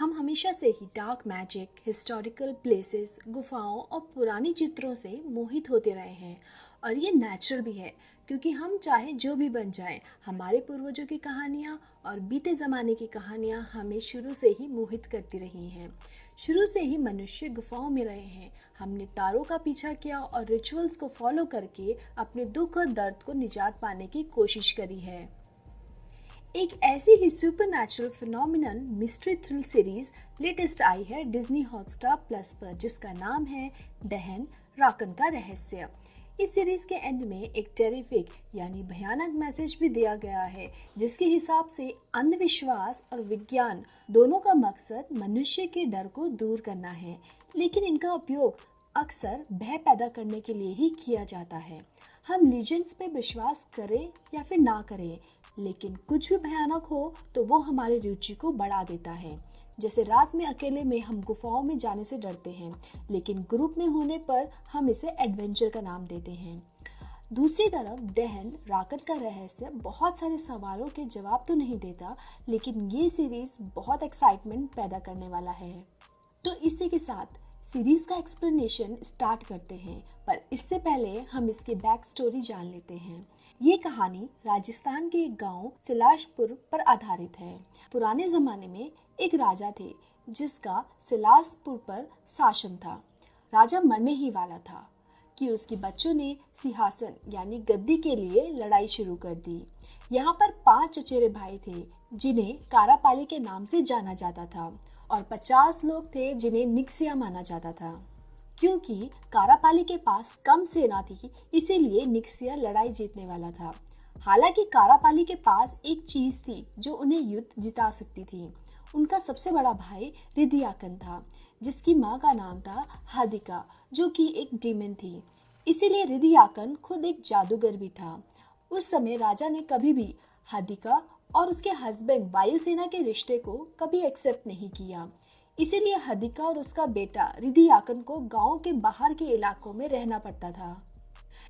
हम हमेशा से ही डार्क मैजिक, हिस्टोरिकल प्लेसेस, गुफाओं और पुरानी चित्रों से मोहित होते रहे हैं। और ये नेचुरल भी है, क्योंकि हम चाहे जो भी बन जाएं, हमारे पूर्वजों की कहानियाँ और बीते ज़माने की कहानियाँ हमें शुरू से ही मोहित करती रही हैं। शुरू से ही मनुष्य गुफाओं में रहे हैं। हमने तारों का पीछा किया और रिचुअल्स को फॉलो करके अपने दुख और दर्द को निजात पाने की कोशिश करी है। एक ऐसी ही supernatural phenomenon mystery thrill series latest आई है डिज्नी हॉटस्टार प्लस पर, जिसका नाम है दहन राकन का रहस्य। इस सीरीज के एंड में एक टेरिफिक यानी भयानक मैसेज भी दिया गया है, जिसके हिसाब से अंधविश्वास और विज्ञान दोनों का मकसद मनुष्य के डर को दूर करना है, लेकिन इनका उपयोग अक्सर भय पैदा करने के लिए ही किया जाता है। हम लीजेंड्स पे विश्वास करें या फिर ना करें, लेकिन कुछ भी भयानक हो तो वो हमारी रुचि को बढ़ा देता है। जैसे रात में अकेले में हम गुफाओं में जाने से डरते हैं, लेकिन ग्रुप में होने पर हम इसे एडवेंचर का नाम देते हैं। दूसरी तरफ दहन राकन का रहस्य बहुत सारे सवालों के जवाब तो नहीं देता, लेकिन ये सीरीज बहुत एक्साइटमेंट पैदा करने वाला है। तो इसी के साथ सीरीज का एक्सप्लेनेशन स्टार्ट करते हैं, पर इससे पहले हम इसकी बैक स्टोरी जान लेते हैं। ये कहानी राजस्थान के एक गांव सिलासपुर पर आधारित है। पुराने जमाने में एक राजा थे, जिसका सिलासपुर पर शासन था। राजा मरने ही वाला था कि उसके बच्चों ने सिंहासन यानी गद्दी के लिए लड़ाई शुरू कर दी। यहाँ पर 5 चचेरे भाई थे, जिन्हें कारापाली के नाम से जाना जाता था, और 50 लोग थे जिन्हें निक्सिया माना जाता था। क्योंकि कारापाली के पास कम सेना थी, इसीलिए निक्सिया लड़ाई जीतने वाला था। हालांकि कारापाली के पास एक चीज थी जो उन्हें युद्ध जिता सकती थी। उनका सबसे बड़ा भाई रिदियाकन था, जिसकी माँ का नाम था हादिका, जो कि एक डीमन थी। इसीलिए रिदियाकन खुद एक जादूगर भी था। उस समय राजा ने कभी भी हादिका और उसके हस्बैंड वायुसेना के रिश्ते को कभी एक्सेप्ट नहीं किया। इसीलिए हदिका और उसका बेटा रिदियाकन को गांव के बाहर के इलाकों में रहना पड़ता था।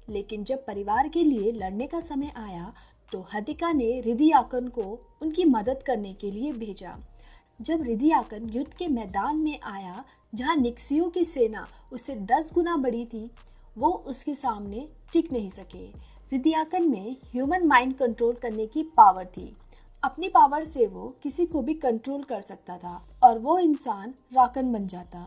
लेकिन जब परिवार के लिए लड़ने का समय आया, तो हदिका ने रिदियाकन को उनकी मदद करने के लिए भेजा। जब रिदियाकन युद्ध के मैदान में आया, जहां निक्सियों की सेना उससे 10 गुना बड़ी थी, वो उसके सामने टिक नहीं सके। रिदियाकन में ह्यूमन माइंड कंट्रोल करने की पावर थी। अपनी पावर से वो किसी को भी कंट्रोल कर सकता था, और वो इंसान राकन बन जाता।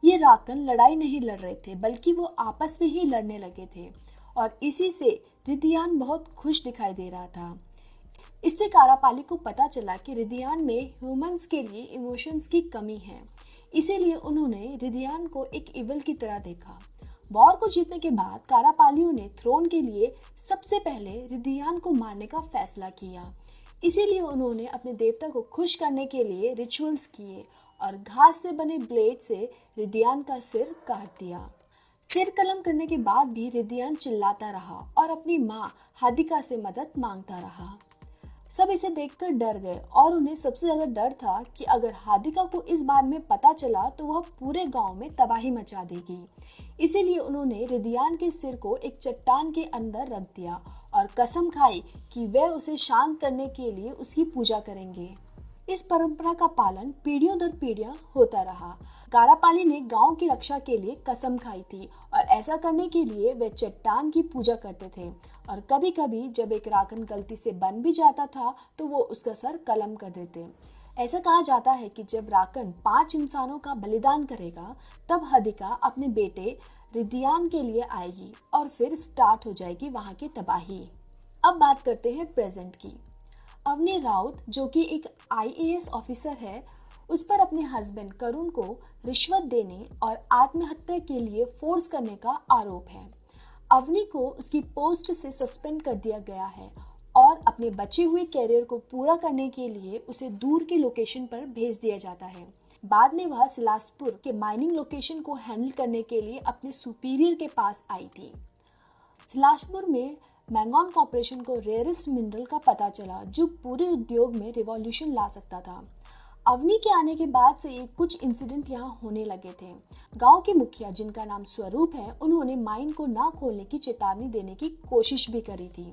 ये राकन लड़ाई नहीं लड़ रहे थे, बल्कि वो आपस में ही लड़ने लगे थे, और इसी से रिदियान बहुत खुश दिखाई दे रहा था। इससे कारापाली को पता चला कि रिदियान में ह्यूमंस के लिए इमोशंस की कमी है। इसीलिए उन्होंने रिदियान को एक इविल की तरह देखा। वॉर को जीतने के बाद कारापालियों ने थ्रोन के लिए सबसे पहले रिदियान को मारने का फैसला किया। इसीलिए उन्होंने अपने देवता को खुश करने के लिए रिचुअल्स किए और घास से बने ब्लेड से रिदियान का सिर काट दिया। सिर कलम करने के बाद भी रिदियान चिल्लाता रहा और अपनी माँ हादिका से मदद मांगता रहा। सब इसे देखकर डर गए, और उन्हें सबसे ज्यादा डर था कि अगर हादिका को इस बारे में पता चला तो वह पूरे गांव में तबाही मचा देगी। इसीलिए उन्होंने रिदियान के सिर को एक चट्टान के अंदर रख दिया और कसम खाई कि वे उसे शांत करने के लिए उसकी पूजा करेंगे। इस परंपरा का पालन पीढ़ियों दर पीढ़ियां होता रहा। कारापाली ने गांव की रक्षा के लिए कसम खाई थी, और ऐसा करने के लिए वे चट्टान की पूजा करते थे। और कभी कभी जब एक राकन गलती से बन भी जाता था, तो वो उसका सर कलम कर देते। ऐसा कहा जाता है कि जब राकन 5 इंसानों का बलिदान करेगा, तब हदिका अपने बेटे रिदियान के लिए आएगी, और फिर स्टार्ट हो जाएगी वहां की तबाही। अब बात करते हैं प्रेजेंट की। अवनी राउत, जो कि एक IAS ऑफिसर है, उस पर अपने हस्बैंड करुण को रिश्वत देने और आत्महत्या के लिए फोर्स करने का आरोप है। अवनी को उसकी पोस्ट से सस्पेंड कर दिया गया है, और अपने बचे हुए कैरियर को पूरा करने के लिए उसे दूर के लोकेशन पर भेज दिया जाता है। बाद में वह सिलासपुर के माइनिंग लोकेशन को हैंडल करने के लिए अपने सुपीरियर के पास आई थी। सिलासपुर में मैंगन कॉर्पोरेशन को रेयरेस्ट मिनरल का पता चला, जो पूरे उद्योग में रिवॉल्यूशन ला सकता था। अवनी के आने के बाद से कुछ इंसिडेंट यहाँ होने लगे थे। गांव के मुखिया, जिनका नाम स्वरूप है, उन्होंने माइन को ना खोलने की चेतावनी देने की कोशिश भी करी थी।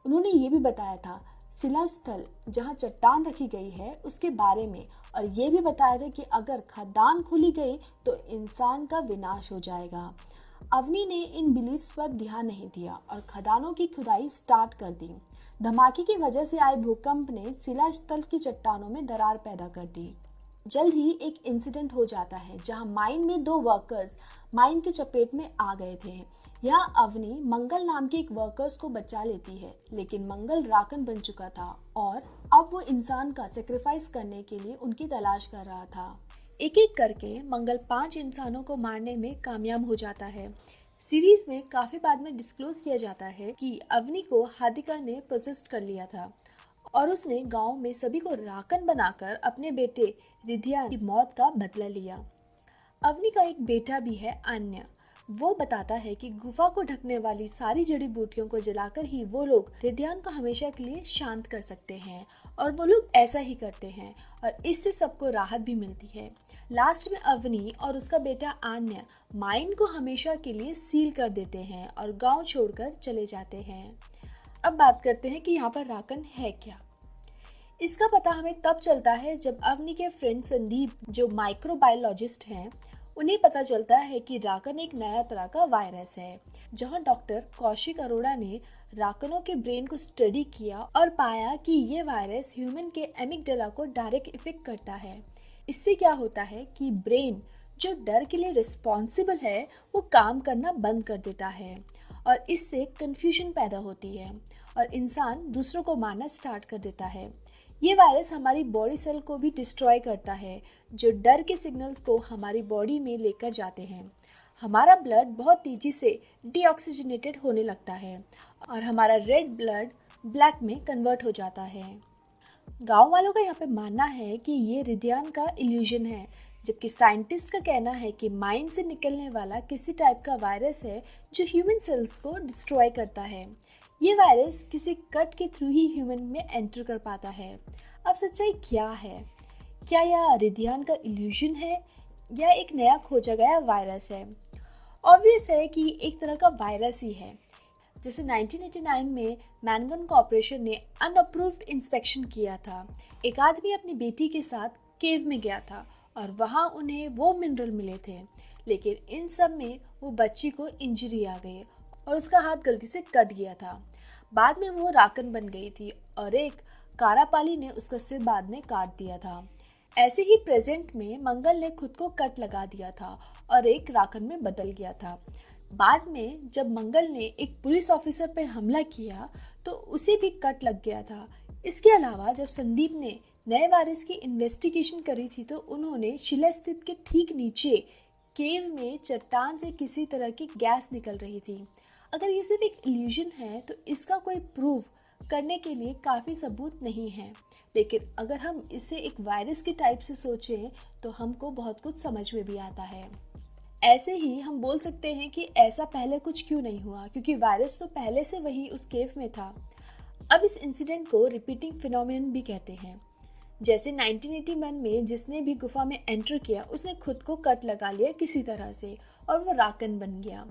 उन्होंने ये भी बताया था, शिलास्थल जहाँ चट्टान रखी गई है उसके बारे में, और ये भी बताया था कि अगर खदान खुली गई तो इंसान का विनाश हो जाएगा। अवनी ने इन बिलीफ्स पर ध्यान नहीं दिया और खदानों की खुदाई स्टार्ट कर दी। धमाके की वजह से आए भूकंप ने शिलास्थल की चट्टानों में दरार पैदा कर दी। जल्द ही एक इंसिडेंट हो जाता है जहां माइन में दो वर्कर्स माइन की चपेट में आ गए थे। यहाँ अवनी मंगल नाम के एक वर्कर्स को बचा लेती है, लेकिन मंगल राकन बन चुका था और अब वो इंसान का सेक्रीफाइस करने के लिए उनकी तलाश कर रहा था। एक एक करके मंगल 5 इंसानों को मारने में कामयाब हो जाता है। सीरीज में काफी बाद में डिस्क्लोज किया जाता है कि अवनी को हादिका ने पोसेस्ड कर लिया था और उसने गांव में सभी को राकन बनाकर अपने बेटे रिधिया की मौत का बदला लिया। अवनी का एक बेटा भी है अन्य। वो बताता है कि गुफा को ढकने वाली सारी जड़ी बूटियों को जलाकर ही वो लोग रिधियान को हमेशा के लिए शांत कर सकते हैं, और वो लोग ऐसा ही करते हैं और इससे सबको राहत भी मिलती है। लास्ट में अवनी और उसका बेटा आन्या माइन को हमेशा के लिए सील कर देते हैं और गांव छोड़कर चले जाते हैं। अब बात करते हैं कि यहाँ पर राकन है क्या। इसका पता हमें तब चलता है जब अवनी के फ्रेंड संदीप, जो माइक्रोबायोलॉजिस्ट हैं, उन्हें पता चलता है कि राकन एक नया तरह का वायरस है। जहां डॉक्टर कौशिक अरोड़ा ने राकनों के ब्रेन को स्टडी किया और पाया कि ये वायरस ह्यूमन के एमिगडाला को डायरेक्ट इफेक्ट करता है। इससे क्या होता है कि ब्रेन, जो डर के लिए रिस्पॉन्सिबल है, वो काम करना बंद कर देता है और इससे कंफ्यूजन पैदा होती है और इंसान दूसरों को मारना स्टार्ट कर देता है। ये वायरस हमारी बॉडी सेल को भी डिस्ट्रॉय करता है, जो डर के सिग्नल्स को हमारी बॉडी में लेकर जाते हैं। हमारा ब्लड बहुत तेजी से डीऑक्सीजनेटेड होने लगता है और हमारा रेड ब्लड ब्लैक में कन्वर्ट हो जाता है। गांव वालों का यहाँ पे मानना है कि ये रिधियान का इल्यूजन है, जबकि साइंटिस्ट का कहना है कि माइंड से निकलने वाला किसी टाइप का वायरस है जो ह्यूमन सेल्स को डिस्ट्रॉय करता है। ये वायरस किसी कट के थ्रू ही ह्यूमन में एंटर कर पाता है। अब सच्चाई क्या है? क्या यह रिधियान का इल्यूजन है या एक नया खोजा गया वायरस है? ऑब्वियस है कि एक तरह का वायरस ही है। जैसे 1989 में मैनगन कॉर्पोरेशन ने अनअप्रूव्ड इंस्पेक्शन किया था। एक आदमी अपनी बेटी के साथ केव में गया था और वहाँ उन्हें वो मिनरल मिले थे, लेकिन इन सब में वो बच्ची को इंजरी आ गई और उसका हाथ गलती से कट गया था। बाद में वो राकन बन गई थी और एक कारापाली ने उसका सिर बाद में काट दिया था। ऐसे ही प्रेजेंट में मंगल ने खुद को कट लगा दिया था और एक राकन में बदल गया था। बाद में जब मंगल ने एक पुलिस ऑफिसर पर हमला किया तो उसे भी कट लग गया था। इसके अलावा जब संदीप ने नए वायरस की इन्वेस्टिगेशन करी थी तो उन्होंने शिलास्थित के ठीक नीचे केव में चट्टान से किसी तरह की गैस निकल रही थी। अगर ये सिर्फ एक इल्यूजन है तो इसका कोई प्रूव करने के लिए काफ़ी सबूत नहीं है, लेकिन अगर हम इसे एक वायरस के टाइप से सोचें तो हमको बहुत कुछ समझ में भी आता है। ऐसे ही हम बोल सकते हैं कि ऐसा पहले कुछ क्यों नहीं हुआ, क्योंकि वायरस तो पहले से वही उस केव में था। अब इस इंसिडेंट को रिपीटिंग फिनोमेनन भी कहते हैं। जैसे 1981 में जिसने भी गुफा में एंटर किया उसने खुद को कट लगा लिया किसी तरह से और वो राकन बन गया।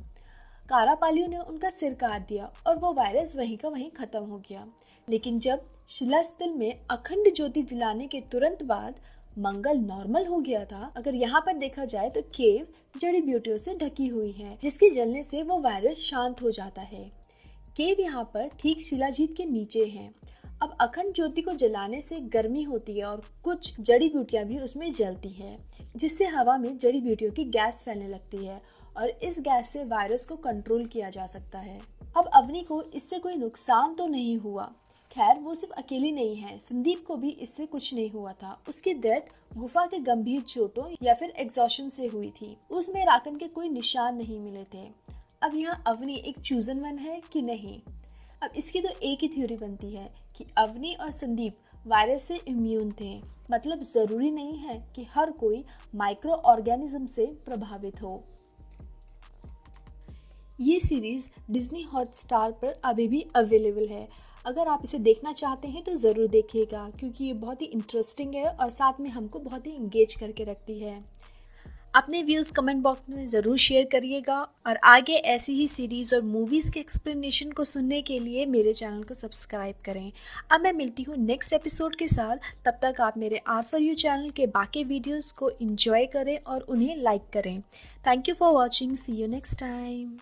कारापालियों ने उनका सिर काट दिया और वो वायरस वहीं का वहीं खत्म हो गया। लेकिन जब शिलास्थल में अखंड ज्योति जलाने के तुरंत बाद मंगल नॉर्मल हो गया था। अगर यहाँ पर देखा जाए तो केव जड़ी बूटियों से ढकी हुई है, जिसके जलने से वो वायरस शांत हो जाता है। केव यहाँ पर ठीक शिलाजीत के नीचे है। अब अखंड ज्योति को जलाने से गर्मी होती है और कुछ जड़ी बूटियां भी उसमें जलती है, जिससे हवा में जड़ी बूटियों की गैस फैलने लगती है और इस गैस से वायरस को कंट्रोल किया जा सकता है। अब अवनी को इससे कोई नुकसान तो नहीं हुआ। खैर वो सिर्फ अकेली नहीं है, संदीप को भी इससे कुछ नहीं हुआ था। उसकी डेथ गुफा के गंभीर चोटों या फिर एग्जॉशन से हुई थी। उसमें राकन के कोई निशान नहीं मिले थे। अब यहाँ अवनी एक चूजन वन है कि नहीं? अब इसकी तो एक ही थ्योरी बनती है कि अवनी और संदीप वायरस से इम्यून थे। मतलब जरूरी नहीं है कि हर कोई माइक्रो ऑर्गेनिज्म से प्रभावित हो। ये सीरीज डिज्नी हॉटस्टार पर अभी भी अवेलेबल है। अगर आप इसे देखना चाहते हैं तो ज़रूर देखिएगा, क्योंकि ये बहुत ही इंटरेस्टिंग है और साथ में हमको बहुत ही इंगेज करके रखती है। अपने व्यूज़ कमेंट बॉक्स में ज़रूर शेयर करिएगा और आगे ऐसी ही सीरीज़ और मूवीज़ के एक्सप्लेनेशन को सुनने के लिए मेरे चैनल को सब्सक्राइब करें। अब मैं मिलती हूँ नेक्स्ट एपिसोड के साथ, तब तक आप मेरे आर फॉर यू चैनल के बाकी वीडियोज़ को एंजॉय करें और उन्हें लाइक करें। Thank you for watching, see you next time.